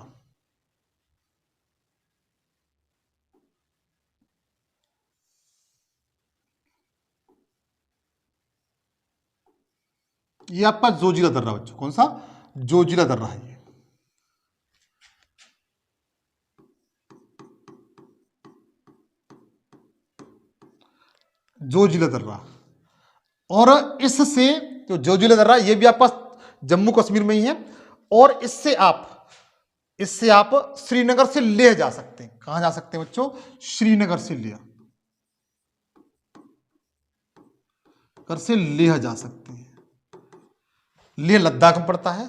ये आपका जोजिला दर्रा बच्चों। कौन सा? जोजिला दर्रा है ये। जोजिला दर्रा। और इससे जो जोजिला दर्रा ये भी आपका जम्मू कश्मीर में ही है। और इससे आप श्रीनगर से लेह जा सकते हैं। कहां जा सकते हैं बच्चों? श्रीनगर से लेह, लेह जा सकते हैं। लेह लद्दाख में पड़ता है।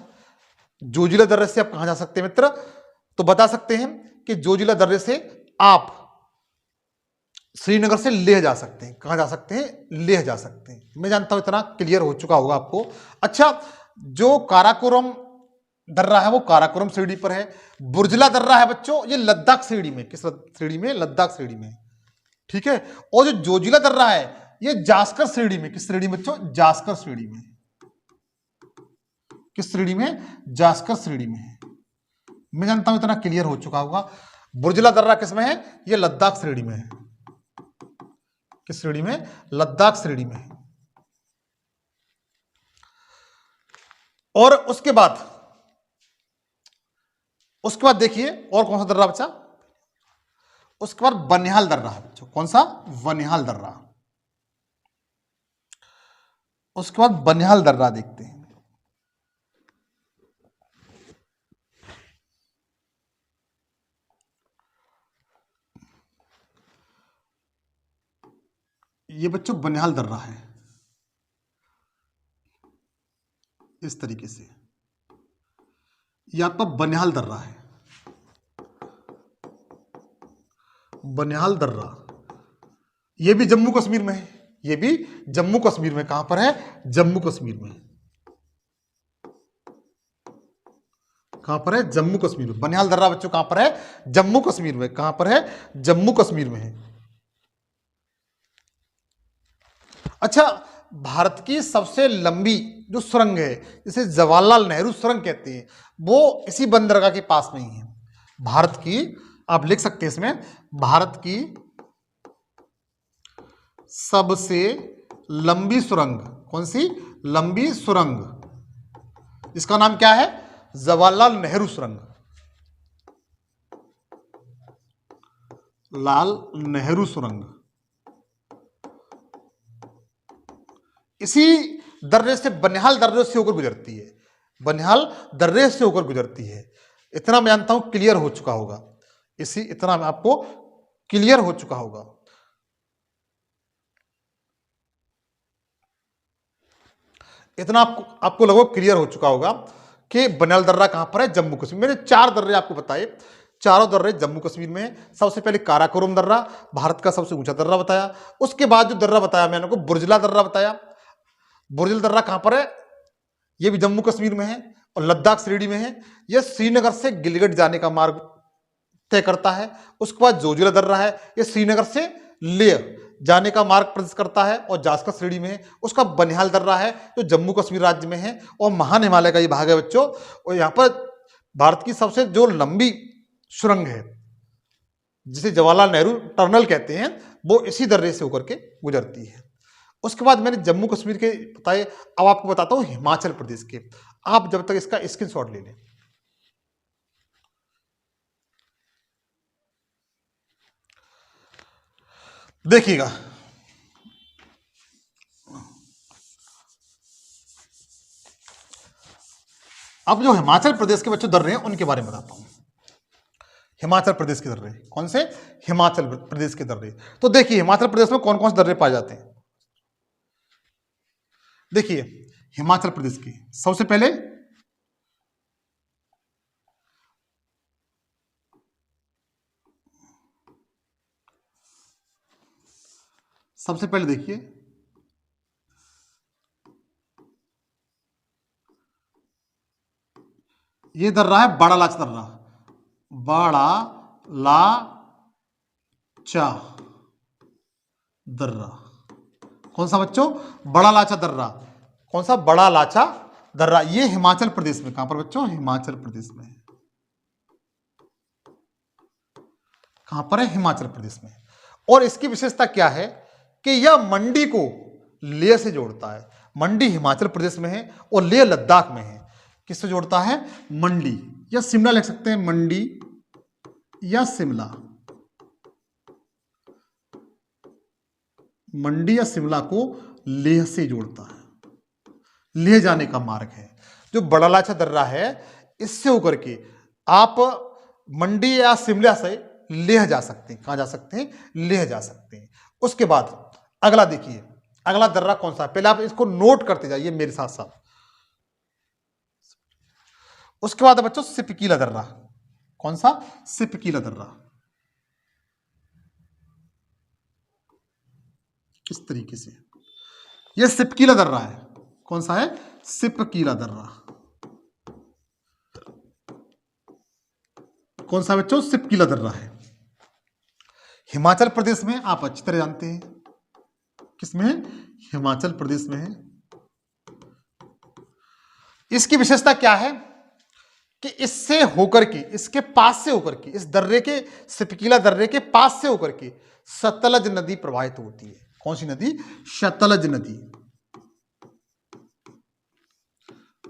जोजिला दर्रे से आप कहां जा सकते हैं मित्र? तो बता सकते हैं कि जोजिला दर्रे से आप श्रीनगर से लेह जा सकते हैं। कहां जा सकते हैं? लेह जा सकते हैं। मैं जानता हूं इतना क्लियर हो चुका होगा आपको। अच्छा, जो काराकोरम दर्रा है वो काराकोरम श्रेणी पर है। बुर्जला दर्रा है बच्चों, ये लद्दाख श्रेणी में। किस श्रेणी में? लद्दाख श्रेणी में। ठीक है। और जो जोजिला दर्रा है ये जास्कर श्रेणी में। किस श्रेणी में बच्चों? जास्कर श्रेणी में। किस श्रेणी में? जास्कर श्रेणी में है। मैं जानता हूं इतना क्लियर हो चुका होगा। बुर्जला दर्रा किस में है? ये लद्दाख श्रेणी में है। किस श्रेणी में? लद्दाख श्रेणी में है। और उसके बाद देखिए और कौन सा दर्रा बचा? उसके बाद बनिहाल दर्रा है बच्चों। कौन सा? बनिहाल दर्रा। उसके बाद बनिहाल दर्रा देखते हैं। ये बच्चों बनिहाल दर्रा है इस तरीके से। ये आपका बनिहाल दर्रा है। बनिहाल दर्रा ये भी जम्मू कश्मीर में है। ये भी जम्मू कश्मीर में। कहां पर है? जम्मू कश्मीर में। कहां पर है? जम्मू कश्मीर में। बनिहाल दर्रा बच्चों कहां पर है? जम्मू कश्मीर में। कहां पर है? जम्मू कश्मीर में है। अच्छा, भारत की सबसे लंबी जो सुरंग है जिसे जवाहरलाल नेहरू सुरंग कहते हैं वो इसी बंदरगाह के पास में ही है। भारत की, आप लिख सकते हैं इसमें, भारत की सबसे लंबी सुरंग। कौन सी? लंबी सुरंग। इसका नाम क्या है? जवाहरलाल नेहरू सुरंग। लाल नेहरू सुरंग। इसी दर्रे से, बनिहाल दर्रे से होकर गुजरती है। बनिहाल दर्रे से होकर गुजरती है। इतना मैं जानता हूं क्लियर हो चुका होगा। इतना आपको क्लियर हो चुका होगा। इतना आपको लगभग क्लियर हो चुका होगा कि बनिहाल दर्रा कहां पर है? जम्मू कश्मीर। मैंने 4 दर्रे आपको बताए। चारों दर्रे जम्मू कश्मीर में है। सबसे पहले काराकोरम दर्रा, भारत का सबसे ऊंचा दर्रा बताया। उसके बाद जो दर्रा बताया मैंने आपको, बुर्जला दर्रा बताया। बुर्जल दर्रा कहां पर है? यह भी जम्मू कश्मीर में है और लद्दाख श्रेणी में है। यह श्रीनगर से गिलगित जाने का मार्ग तय करता है। उसके बाद जोजिला दर्रा है, यह श्रीनगर से लेह जाने का मार्ग प्रदर्शित करता है और जास्कर श्रेणी में है। उसका बनिहाल दर्रा है जो जम्मू कश्मीर राज्य में है और महान हिमालय का ये भाग है बच्चों। और यहाँ पर भारत की सबसे जो लंबी सुरंग है जिसे जवाहरलाल नेहरू टनल कहते हैं वो इसी दर्रे से होकर के गुजरती है। उसके बाद मैंने जम्मू कश्मीर के बताए। अब आपको बताता हूं हिमाचल प्रदेश के। आप जब तक इसका स्क्रीनशॉट ले लें। देखिएगा, अब जो हिमाचल प्रदेश के बच्चों दर्रे हैं उनके बारे में बताता हूं। हिमाचल प्रदेश के दर्रे कौन से? हिमाचल प्रदेश के दर्रे। तो देखिए हिमाचल प्रदेश में कौन कौन से दर्रे पाए जाते हैं। देखिए हिमाचल प्रदेश की सबसे पहले देखिए ये दर्रा है बड़ा लाचा दर्रा। बड़ा लाचा दर्रा कौन सा बच्चों? बड़ा लाचा दर्रा। कौन सा? बड़ा लाचा दर्रा। ये हिमाचल प्रदेश में। कहां पर बच्चों? हिमाचल प्रदेश में। कहां पर है? हिमाचल प्रदेश में। और इसकी विशेषता क्या है कि यह मंडी को लेह से जोड़ता है। मंडी हिमाचल प्रदेश में है और लेह लद्दाख में है। किससे जोड़ता है? मंडी या शिमला लिख सकते हैं, मंडी या शिमला। मंडी या शिमला को लेह से जोड़ता है, लेह जाने का मार्ग है। जो बड़ा लाचा दर्रा है इससे होकर के आप मंडी या शिमला से लेह जा सकते हैं। कहां जा सकते हैं? लेह जा सकते हैं। उसके बाद अगला देखिए, अगला दर्रा कौन सा है, पहले आप इसको नोट करते जाइए मेरे साथ साथ। उसके बाद बच्चों सिपकीला दर्रा। कौन सा? सिपकीला दर्रा। किस तरीके से? यह सिपकीला दर्रा है। कौन सा है? सिपकीला दर्रा। कौन सा बच्चों? सिपकीला दर्रा है। हिमाचल प्रदेश में, आप अच्छी तरह जानते हैं। किसमें है? हिमाचल प्रदेश में है। इसकी विशेषता क्या है कि इससे होकर के, इसके पास से होकर के, इस दर्रे के, सिपकीला दर्रे के पास से होकर के सतलज नदी प्रवाहित होती है। कौन सी नदी? सतलज नदी।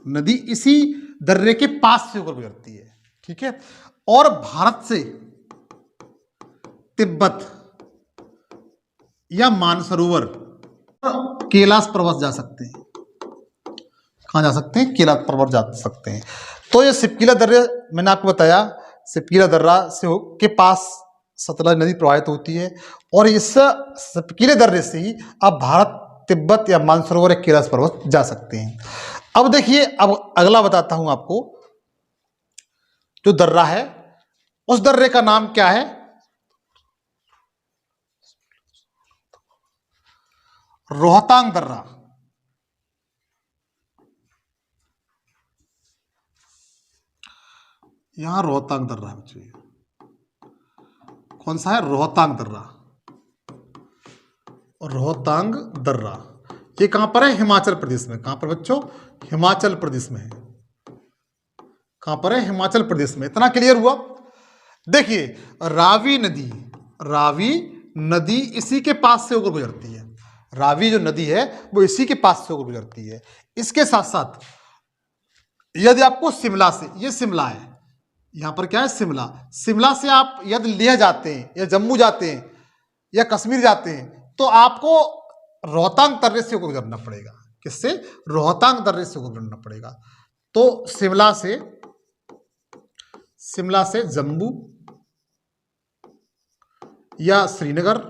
नदी इसी दर्रे के पास से होकर गुजरती है। ठीक है। और भारत से तिब्बत या मानसरोवर, कैलाश पर्वत जा सकते हैं। कहां जा सकते हैं? कैलाश पर्वत जा सकते हैं। तो ये सिपकीला दर्रे, मैंने आपको बताया, सिपकीला दर्रा से के पास सतलज नदी प्रवाहित होती है और इस सिपकीले दर्रे से ही आप भारत, तिब्बत या मानसरोवर या कैलाश पर्वत जा सकते हैं। अब देखिए, अब अगला बताता हूं आपको। जो दर्रा है उस दर्रे का नाम क्या है? रोहतांग दर्रा। यहां रोहतांग दर्रा है बच्चों। कौन सा है? रोहतांग दर्रा। रोहतांग दर्रा ये कहां पर है? हिमाचल प्रदेश में। कहां पर बच्चों? हिमाचल प्रदेश में है। कहां पर है? हिमाचल प्रदेश में। इतना क्लियर हुआ? देखिए, रावी नदी, रावी नदी इसी के पास से होकर गुजरती है। रावी जो नदी है वो इसी के पास से होकर गुजरती है। इसके साथ साथ यदि आपको शिमला से, ये शिमला है, यहां पर क्या है? शिमला। शिमला से आप यदि लेह जाते हैं या जम्मू जाते हैं या कश्मीर जाते हैं तो आपको रोहतांग दर्रे से होकर गुजरना पड़ेगा। किससे? रोहतांग दर्रे से होकर गुजरना पड़ेगा। तो शिमला से जम्मू या श्रीनगर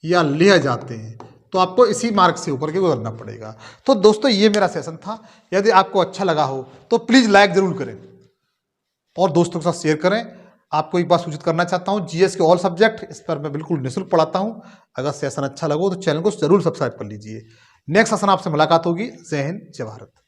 या लेह जाते हैं तो आपको इसी मार्ग से होकर के गुजरना पड़ेगा। तो दोस्तों, ये मेरा सेशन था। यदि आपको अच्छा लगा हो तो प्लीज लाइक जरूर करें और दोस्तों के साथ शेयर करें। आपको एक बात सूचित करना चाहता हूं, जीएस के ऑल सब्जेक्ट इस पर मैं बिल्कुल निःशुल्क पढ़ाता हूं। अगर सेशन अच्छा लगा तो चैनल को जरूर सब्सक्राइब कर लीजिए। नेक्स्ट सेशन आपसे मुलाकात होगी। जय हिंद, जय भारत।